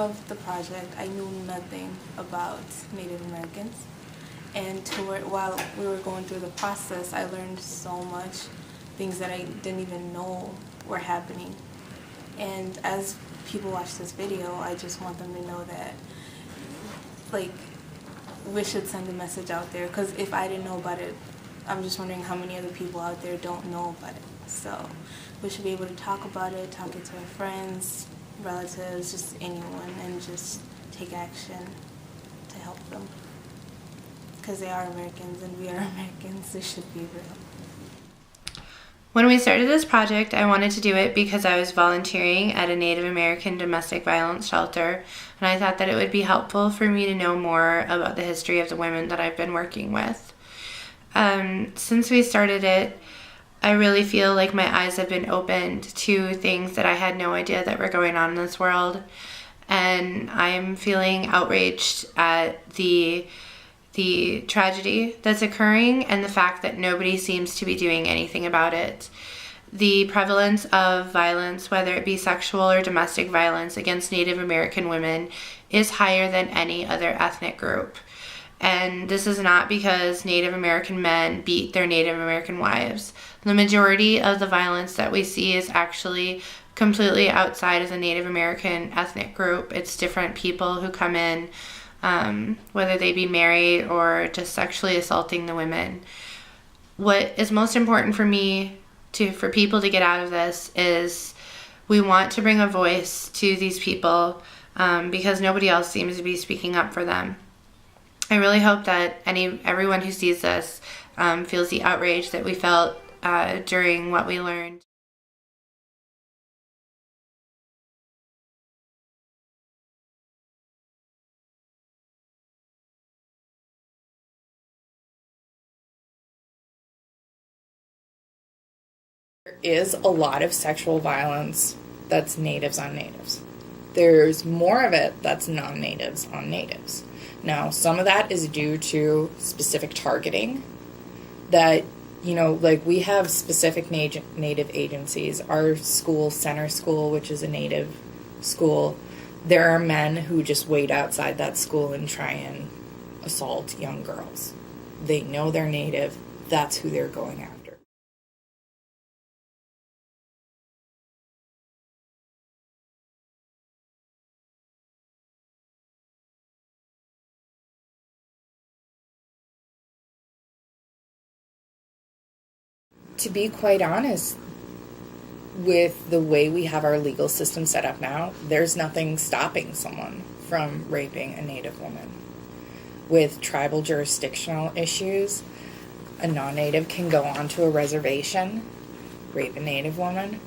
of the project, I knew nothing about Native Americans. And while we were going through the process, I learned so much, things that I didn't even know were happening. And as people watch this video, I just want them to know that, like, we should send a message out there, because if I didn't know about it, I'm just wondering how many other people out there don't know about it. So we should be able to talk about it, talk it to our friends, relatives, just anyone, and just take action to help them. Because they are Americans and we are Americans, this should be real. When we started this project, I wanted to do it because I was volunteering at a Native American domestic violence shelter, and I thought that it would be helpful for me to know more about the history of the women that I've been working with. Since we started it, I really feel like my eyes have been opened to things that I had no idea that were going on in this world, and I'm feeling outraged at the tragedy that's occurring and the fact that nobody seems to be doing anything about it. The prevalence of violence, whether it be sexual or domestic violence against Native American women, is higher than any other ethnic group. And this is not because Native American men beat their Native American wives. The majority of the violence that we see is actually completely outside of the Native American ethnic group. It's different people who come in, whether they be married or just sexually assaulting the women. What is most important for me, for people to get out of this, is we want to bring a voice to these people because nobody else seems to be speaking up for them. I really hope that everyone who sees this feels the outrage that we felt during what we learned. There is a lot of sexual violence that's natives on natives. There's more of it that's non-natives on natives. Now, some of that is due to specific targeting that, like we have specific native agencies. Our school, Center School, which is a native school, there are men who just wait outside that school and try and assault young girls. They know they're native. That's who they're going after. To be quite honest, with the way we have our legal system set up now, there's nothing stopping someone from raping a Native woman. With tribal jurisdictional issues, a non-Native can go onto a reservation, rape a Native woman,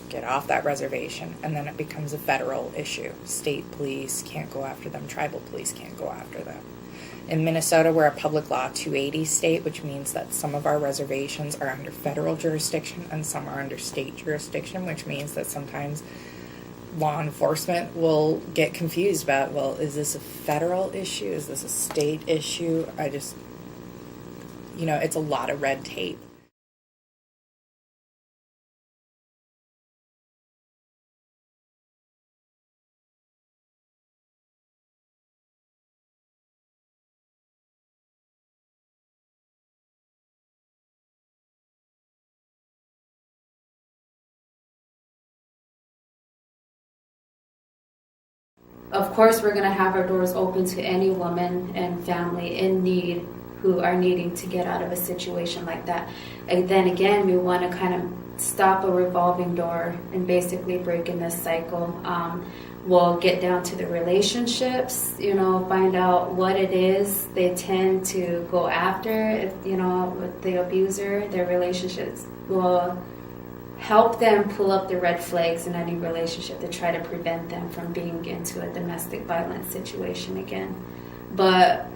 get off that reservation, and then it becomes a federal issue. State police can't go after them, tribal police can't go after them. In Minnesota, we're a public law 280 state, which means that some of our reservations are under federal jurisdiction and some are under state jurisdiction, which means that sometimes law enforcement will get confused about, well, is this a federal issue? Is this a state issue? It's a lot of red tape. Of course, we're going to have our doors open to any woman and family in need who are needing to get out of a situation like that. And then again, we want to kind of stop a revolving door and basically break in this cycle. We'll get down to the relationships, find out what it is they tend to go after, with the abuser, their relationships. We'll help them pull up the red flags in any relationship to try to prevent them from being into a domestic violence situation again. But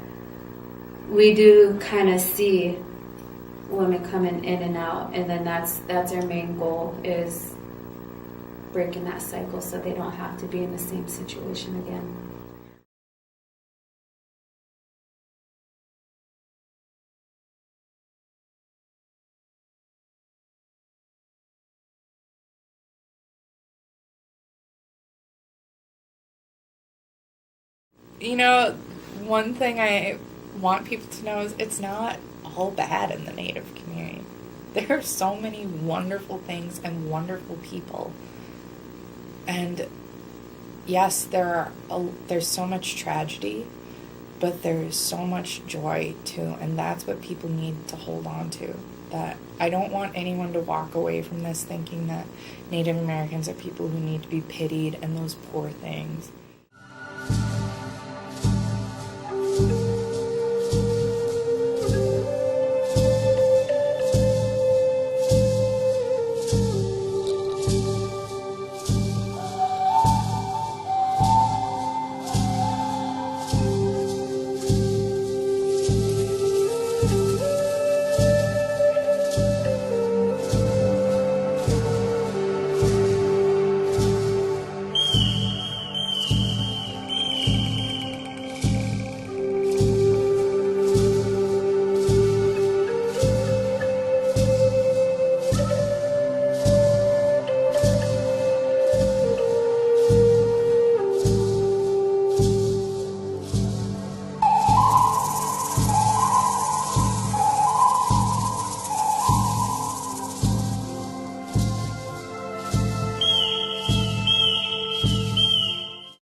we do kind of see women coming in and out, and then that's our main goal, is breaking that cycle so they don't have to be in the same situation again. you know, one thing I want people to know is it's not all bad in the Native community. There are so many wonderful things and wonderful people. And yes, there's so much tragedy, but there's so much joy too, and that's what people need to hold on to. That I don't want anyone to walk away from this thinking that Native Americans are people who need to be pitied and those poor things.